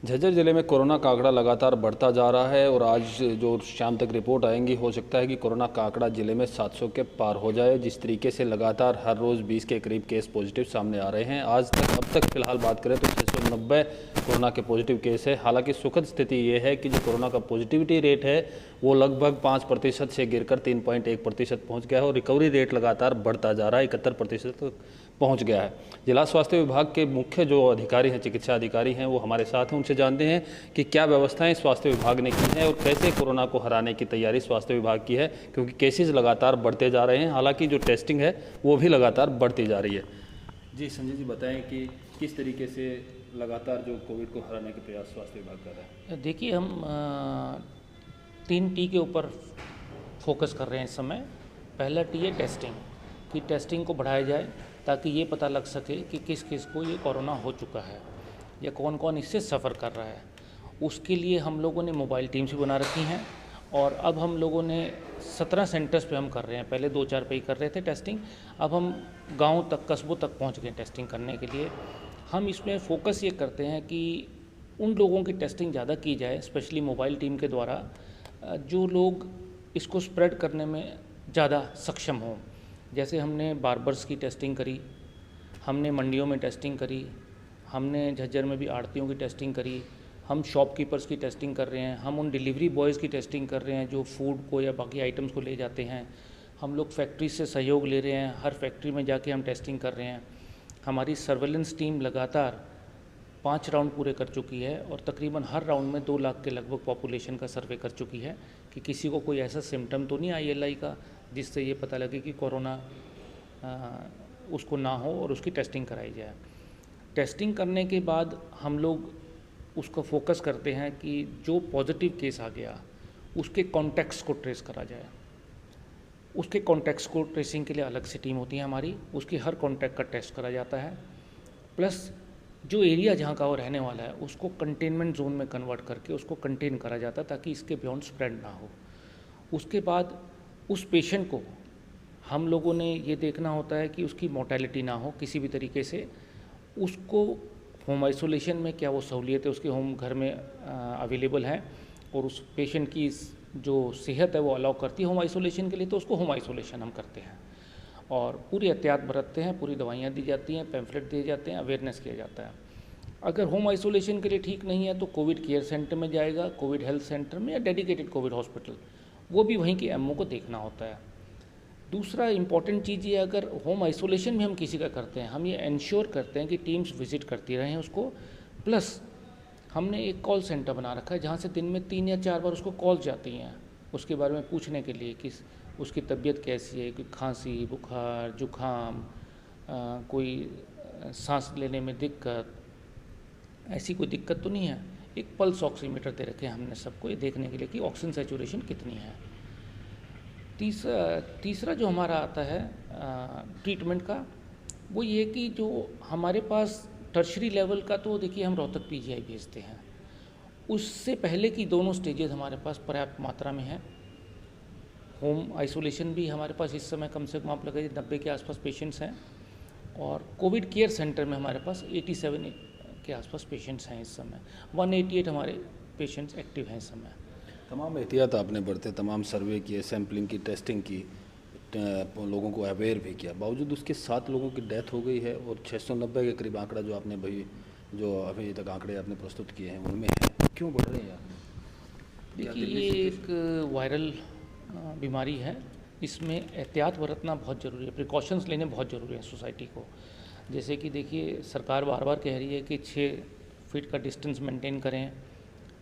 झज्जर जिले में कोरोना का आंकड़ा लगातार बढ़ता जा रहा है और आज जो शाम तक रिपोर्ट आएंगी हो सकता है कि कोरोना का आंकड़ा जिले में 700 के पार हो जाए। जिस तरीके से लगातार हर रोज़ 20 के करीब केस पॉजिटिव सामने आ रहे हैं, आज तक अब तक फिलहाल बात करें तो 690 कोरोना के पॉजिटिव केस है। हालांकि सुखद स्थिति ये है कि जो कोरोना का पॉजिटिविटी रेट है वो लगभग 5% से गिरकर 3.1% पहुँच गया है और रिकवरी रेट लगातार बढ़ता जा रहा है, 71% तक पहुँच गया है। जिला स्वास्थ्य विभाग के मुख्य जो अधिकारी हैं, चिकित्सा अधिकारी हैं, वो हमारे साथ हैं। उनसे जानते हैं कि क्या व्यवस्थाएं स्वास्थ्य विभाग ने की हैं और कैसे कोरोना को हराने की तैयारी स्वास्थ्य विभाग की है, क्योंकि केसेस लगातार बढ़ते जा रहे हैं। हालांकि जो टेस्टिंग है वो भी लगातार बढ़ती जा रही है। जी संजय जी, बताएं कि किस तरीके से लगातार जो कोविड को हराने के प्रयास स्वास्थ्य विभाग कर रहा है। देखिए, हम 3 टी के ऊपर फोकस कर रहे हैं इस समय। पहला टी है टेस्टिंग, कि टेस्टिंग को बढ़ाया जाए ताकि ये पता लग सके कि किस किस को ये कोरोना हो चुका है या कौन कौन इससे सफ़र कर रहा है। उसके लिए हम लोगों ने मोबाइल टीम्स भी बना रखी हैं और अब हम लोगों ने 17 सेंटर्स पे हम कर रहे हैं। पहले 2-4 पे ही कर रहे थे टेस्टिंग, अब हम गांव तक, कस्बों तक पहुंच गए टेस्टिंग करने के लिए। हम इसमें फोकस ये करते हैं कि उन लोगों की टेस्टिंग ज़्यादा की जाए, स्पेशली मोबाइल टीम के द्वारा, जो लोग इसको स्प्रेड करने में ज़्यादा सक्षम हों। जैसे हमने बार्बर्स की टेस्टिंग करी, हमने मंडियों में टेस्टिंग करी, हमने झज्जर में भी आड़तियों की टेस्टिंग करी, हम शॉपकीपर्स की टेस्टिंग कर रहे हैं, हम उन डिलीवरी बॉयज़ की टेस्टिंग कर रहे हैं जो फूड को या बाकी आइटम्स को ले जाते हैं। हम लोग फैक्ट्री से सहयोग ले रहे हैं, हर फैक्ट्री में जाके हम टेस्टिंग कर रहे हैं। हमारी सर्वेलेंस टीम लगातार 5 राउंड पूरे कर चुकी है और तकरीबन हर राउंड में 2 लाख के लगभग पॉपुलेशन का सर्वे कर चुकी है कि किसी को कोई ऐसा सिम्टम तो नहीं ILI का जिससे ये पता लगे कि कोरोना उसको ना हो और उसकी टेस्टिंग कराई जाए। टेस्टिंग करने के बाद हम लोग उसको फोकस करते हैं कि जो पॉजिटिव केस आ गया उसके कॉन्टैक्ट्स को ट्रेस करा जाए। उसके कॉन्टैक्ट्स को ट्रेसिंग के लिए अलग से टीम होती है हमारी, उसकी हर कॉन्टैक्ट का टेस्ट करा जाता है। प्लस जो एरिया जहाँ का वो रहने वाला है उसको कंटेनमेंट जोन में कन्वर्ट करके उसको कंटेन करा जाता है ताकि इसके बियॉन्ड स्प्रेड ना हो। उसके बाद उस पेशेंट को हम लोगों ने ये देखना होता है कि उसकी मोर्टेलिटी ना हो किसी भी तरीके से। उसको होम आइसोलेशन में क्या वो सहूलियत है उसके होम घर में अवेलेबल है और उस पेशेंट की जो सेहत है वो अलाउ करती है होम आइसोलेशन के लिए, तो उसको होम आइसोलेशन हम करते हैं और पूरी एहतियात बरतते हैं। पूरी दवाइयाँ दी जाती हैं, पैम्फलेट दिए जाते हैं, अवेयरनेस किया जाता है। अगर होम आइसोलेशन के लिए ठीक नहीं है तो कोविड केयर सेंटर में जाएगा, कोविड हेल्थ सेंटर में या डेडिकेटेड कोविड हॉस्पिटल, वो भी वहीं के MO को देखना होता है। दूसरा इम्पॉर्टेंट चीज़ ये, अगर होम आइसोलेशन में हम किसी का करते हैं, हम ये इंश्योर करते हैं कि टीम्स विजिट करती रहें उसको। प्लस हमने एक कॉल सेंटर बना रखा है जहाँ से दिन में 3 या 4 बार उसको कॉल्स जाती हैं उसके बारे में पूछने के लिए कि उसकी तबीयत कैसी है, कोई खांसी, बुखार, जुखाम, कोई सांस लेने में दिक्कत, ऐसी कोई दिक्कत तो नहीं है। एक पल्स ऑक्सीमीटर दे रखे हैं हमने सबको ये देखने के लिए कि ऑक्सीजन सैचुरेशन कितनी है। तीसरा जो हमारा आता है ट्रीटमेंट का, वो ये कि जो हमारे पास टर्शरी लेवल का, तो देखिए हम रोहतक PGI भेजते हैं। उससे पहले की दोनों स्टेजेस हमारे पास पर्याप्त मात्रा में है। होम आइसोलेशन भी हमारे पास इस समय कम से कम आप लगाइए 90 के आसपास पेशेंट्स हैं और कोविड केयर सेंटर में हमारे पास 87 के आसपास पेशेंट्स हैं इस समय। 188 हमारे पेशेंट्स एक्टिव हैं इस समय। तमाम एहतियात आपने बरते, तमाम सर्वे किए, सैम्पलिंग की, टेस्टिंग की, लोगों को अवेयर भी किया, बावजूद उसके 7 लोगों की डेथ हो गई है और 690 के करीब आंकड़ा जो आपने भाई जो अभी तक आंकड़े आपने प्रस्तुत किए हैं उनमें है। क्यों बढ़ रहे हैं? देखिए, ये एक वायरल बीमारी है, इसमें एहतियात बरतना बहुत ज़रूरी है, प्रिकॉशंस लेने बहुत ज़रूरी है सोसाइटी को। जैसे कि देखिए, सरकार बार बार कह रही है कि 6 फीट का डिस्टेंस मेंटेन करें,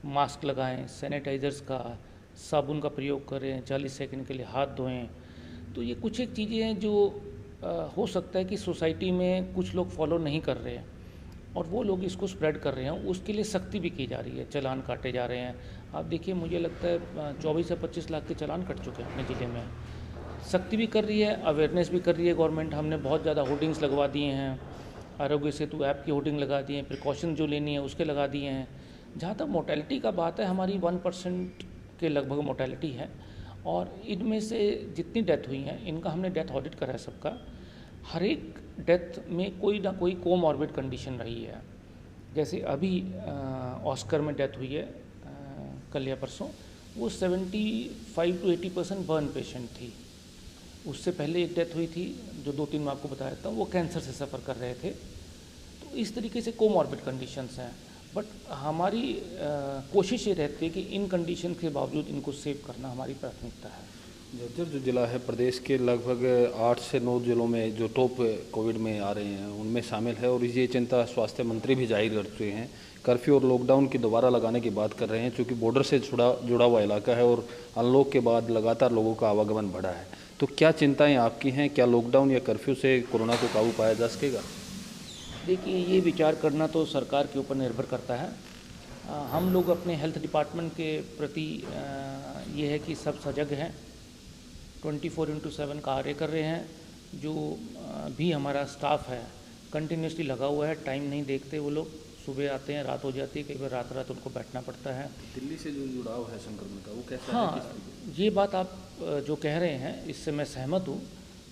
मास्क लगाएं, सैनिटाइज़र्स का, साबुन का प्रयोग करें, 40 सेकंड के लिए हाथ धोएं। तो ये कुछ एक चीज़ें हैं जो हो सकता है कि सोसाइटी में कुछ लोग फॉलो नहीं कर रहे हैं और वो लोग इसको स्प्रेड कर रहे हैं, उसके लिए सख्ती भी की जा रही है, चालान काटे जा रहे हैं। आप देखिए, मुझे लगता है 24 से 25 लाख के चालान कट चुके हैं अपने ज़िले में। सख्ती भी कर रही है, अवेयरनेस भी कर रही है गवर्नमेंट। हमने बहुत ज़्यादा होर्डिंग्स लगवा दिए हैं, आरोग्य सेतु ऐप की होर्डिंग लगा दी है, प्रिकॉशन जो लेनी है उसके लगा दिए हैं। जहाँ तक मोर्टेलिटी का बात है, हमारी 1% के लगभग मोर्टेलिटी है और इनमें से जितनी डेथ हुई हैं इनका हमने डेथ ऑडिट करा है सबका। हर एक डेथ में कोई ना कोई कोमॉर्बिड कंडीशन रही है। जैसे अभी ऑस्कर में डेथ हुई है कल या परसों, वो 75 to 80% बर्न पेशेंट थी। उससे पहले एक डेथ हुई थी जो 2-3 मैं आपको बताया था, वो कैंसर से सफ़र कर रहे थे। तो इस तरीके से कोमॉर्बिड कंडीशंस हैं, बट हमारी कोशिश ये रहती है कि इन कंडीशन के बावजूद इनको सेव करना हमारी प्राथमिकता है। झज्जर जो जिला है प्रदेश के लगभग 8 से 9 जिलों में जो टॉप कोविड में आ रहे हैं उनमें शामिल है, और ये चिंता स्वास्थ्य मंत्री भी जाहिर कर चुके हैं। कर्फ्यू और लॉकडाउन की दोबारा लगाने की बात कर रहे हैं, चूँकि बॉर्डर से जुड़ा हुआ इलाका है और अनलॉक के बाद लगातार लोगों का आवागमन बढ़ा है। तो क्या चिंताएँ आपकी हैं? क्या लॉकडाउन या कर्फ्यू से कोरोना को काबू पाया जा सकेगा? देखिए, ये विचार करना तो सरकार के ऊपर निर्भर करता है। हम लोग अपने हेल्थ डिपार्टमेंट के प्रति ये है कि सब सजग हैं, 24/7 कार्य कर रहे हैं। जो भी हमारा स्टाफ है कंटिन्यूसली लगा हुआ है, टाइम नहीं देखते वो लोग। सुबह आते हैं, रात हो जाती है, कई बार रात उनको बैठना पड़ता है। दिल्ली से जो जुड़ाव है संक्रमण का वो कैसा है? हाँ, ये बात आप जो कह रहे हैं इससे मैं सहमत हूँ,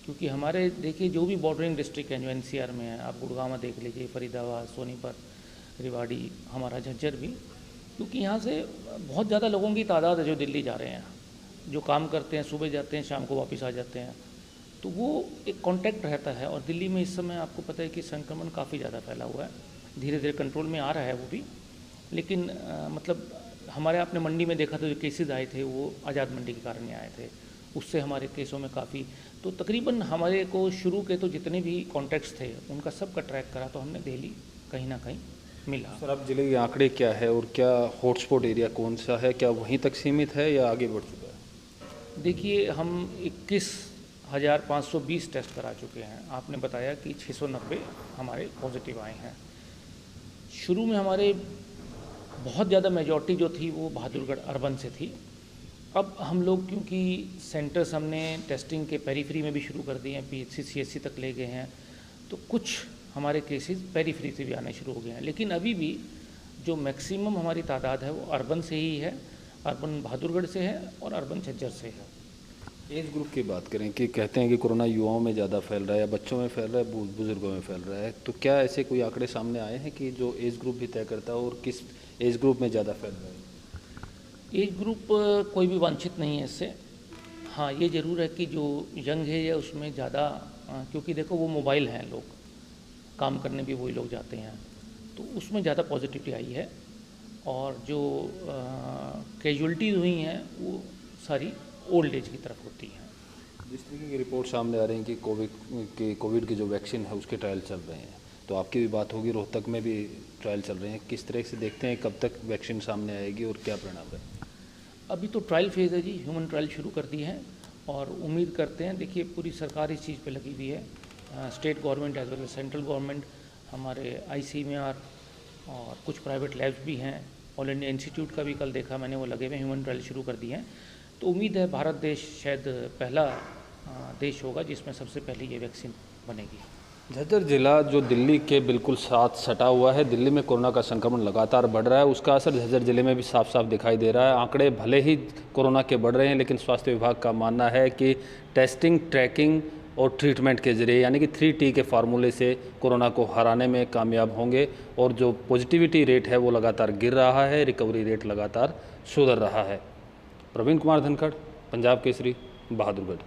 क्योंकि हमारे देखिए जो भी बॉर्डरिंग डिस्ट्रिक्ट हैं जो एनसीआर में है, आप गुड़गांव देख लीजिए, फरीदाबाद, सोनीपत, रेवाड़ी, हमारा झज्जर भी, क्योंकि यहाँ से बहुत ज़्यादा लोगों की तादाद है जो दिल्ली जा रहे हैं, जो काम करते हैं, सुबह जाते हैं, शाम को वापस आ जाते हैं। तो वो एक कांटेक्ट रहता है, और दिल्ली में इस समय आपको पता है कि संक्रमण काफ़ी ज़्यादा फैला हुआ है। धीरे धीरे कंट्रोल में आ रहा है वो भी, लेकिन मतलब हमारे आपने मंडी में देखा तो जो केसेस आए थे वो आज़ाद मंडी के कारण ही आए थे, उससे हमारे केसों में काफ़ी, तो तकरीबन हमारे को शुरू के तो जितने भी कॉन्टैक्ट्स थे उनका सबका ट्रैक करा, तो हमने डेली कहीं ना कहीं मिला। सर, अब जिले के आंकड़े क्या है और क्या हॉटस्पॉट एरिया कौन सा है? क्या वहीं तक सीमित है या आगे बढ़ चुका है? देखिए, हम 21,520 टेस्ट करा चुके हैं। आपने बताया कि 690 हमारे पॉजिटिव आए हैं। शुरू में हमारे बहुत ज़्यादा मेजॉरिटी जो थी वो बहादुरगढ़ अर्बन से थी। अब हम लोग क्योंकि सेंटर्स हमने टेस्टिंग के पेरीफ्री में भी शुरू कर दिए हैं, पीएचसी सीएचसी तक ले गए हैं, तो कुछ हमारे केसेस पेरीफ्री से भी आने शुरू हो गए हैं। लेकिन अभी भी जो मैक्सिमम हमारी तादाद है वो अर्बन से ही है, अर्बन बहादुरगढ़ से है और अर्बन झज्जर से है। एज ग्रुप की बात करें कि कहते हैं कि कोरोना युवाओं में ज़्यादा फैल रहा है या बच्चों में फैल रहा है, बुजुर्गों में फैल रहा है, तो क्या ऐसे कोई आंकड़े सामने आए हैं कि जो एज ग्रुप भी तय करता है और किस एज ग्रुप में ज़्यादा फैल रहा है? एज ग्रुप कोई भी वांछित नहीं है इससे। हाँ, ये ज़रूर है कि जो यंग है या उसमें ज़्यादा, क्योंकि देखो वो मोबाइल हैं, लोग काम करने भी वही लोग जाते हैं, तो उसमें ज़्यादा पॉजिटिविटी आई है। और जो कैजुअलिटीज़ हुई हैं वो सारी ओल्ड एज की तरफ होती हैं। जिस तरीके की रिपोर्ट सामने आ रही है कि कोविड की जो वैक्सीन है उसके ट्रायल चल रहे हैं, तो आपकी भी बात होगी, रोहतक में भी ट्रायल चल रहे हैं, किस तरह से देखते हैं कब तक वैक्सीन सामने आएगी और क्या परिणाम है? अभी तो ट्रायल फेज़ है जी, ह्यूमन ट्रायल शुरू कर दी है और उम्मीद करते हैं, देखिए पूरी सरकार इस चीज़ पे लगी हुई है, state government as well as central government, हमारे ICMR और कुछ प्राइवेट लैब्स भी हैं, ऑल इंडिया इंस्टीट्यूट का भी कल देखा मैंने, वो लगे हुए ह्यूमन ट्रायल शुरू कर दिए हैं। तो उम्मीद है भारत देश शायद पहला देश होगा जिसमें सबसे पहले ये वैक्सीन बनेगी। झज्जर जिला जो दिल्ली के बिल्कुल साथ सटा हुआ है, दिल्ली में कोरोना का संक्रमण लगातार बढ़ रहा है, उसका असर झज्जर जिले में भी साफ साफ दिखाई दे रहा है। आंकड़े भले ही कोरोना के बढ़ रहे हैं, लेकिन स्वास्थ्य विभाग का मानना है कि टेस्टिंग, ट्रैकिंग और ट्रीटमेंट के जरिए यानी कि 3T के फार्मूले से कोरोना को हराने में कामयाब होंगे। और जो पॉजिटिविटी रेट है वो लगातार गिर रहा है, रिकवरी रेट लगातार सुधर रहा है। प्रवीण कुमार धनखड़, पंजाब केसरी, बहादुरगढ़।